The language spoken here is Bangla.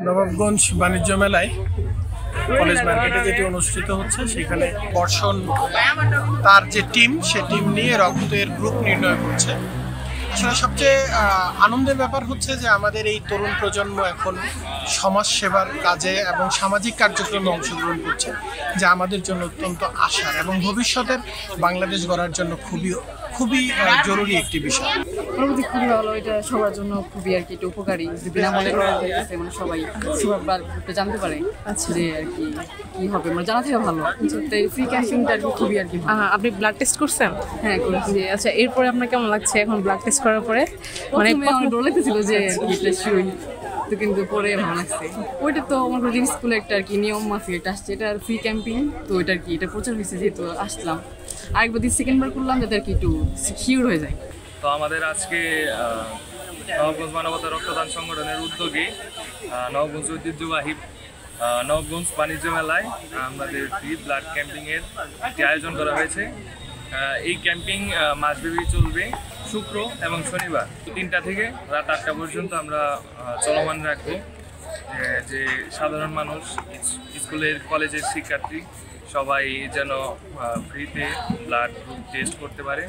নবাবগঞ্জ বাণিজ্য মেলায় কলেজ মার্কেটে যেটি অনুষ্ঠিত হচ্ছে সেখানে বর্ষণ তার যে টিম সে টিম নিয়ে রক্তের গ্রুপ নির্ণয় করছে। আসলে সবচেয়ে আনন্দের ব্যাপার হচ্ছে যে আমাদের এই তরুণ প্রজন্ম এখন সমাজ সেবার কাজে এবং সামাজিক কার্যক্রমে অংশগ্রহণ করছে, যা আমাদের জন্য অত্যন্ত আশার এবং ভবিষ্যতের বাংলাদেশ গড়ার জন্য খুবই জরুরি একটি বিষয়। অনুভূতি খুবই ভালো, এটা সবার জন্য খুবই আর কি এটা উপকারী যে বিনামূল্যে করা যাইতেছে, মানে সবাই সবার জানতে পারে যে আর কি কি হবে, মানে জানা থেকে ভালো। তাই ফ্রি ক্যাম্পিংটা আর কি খুবই আর কি ভালো। আপনি ব্লাড টেস্ট করছেন? হ্যাঁ করেছি। আচ্ছা, এরপরে আপনার কেমন লাগছে এখন ব্লাড টেস্ট করার পরে? মানে অনেক ডর লাগতেছিল যে শিওর, তো কিন্তু পরে ভালো লাগছে। ওইটা তো আমার স্কুলে একটা আর কি নিয়ম মাফিক এটা আসছে, এটা ফ্রি ক্যাম্পিং, তো এটা আর কি এটা প্রচার হয়েছে যেহেতু আসলাম, আরেকবার সেকেন্ডবার করলাম যাতে আর কি একটু সিকিউর হয়ে যায়। তো আমাদের আজকে নবাবগঞ্জ মানবতা রক্তদান সংগঠনের উদ্যোগে নবাবগঞ্জ ঐতিহ্যবাহী নবাবগঞ্জ বাণিজ্য মেলায় আমাদের ফ্রি ব্লাড ক্যাম্পিংয়ের একটি আয়োজন করা হয়েছে। এই ক্যাম্পিং মাসব্যাপী চলবে শুক্র এবং শনিবার 3টা থেকে রাত 8টা পর্যন্ত আমরা চলমান রাখবো, যে সাধারণ মানুষ, স্কুলের কলেজের শিক্ষার্থী সবাই যেন ফ্রিতে ব্লাড গ্রুপ টেস্ট করতে পারে।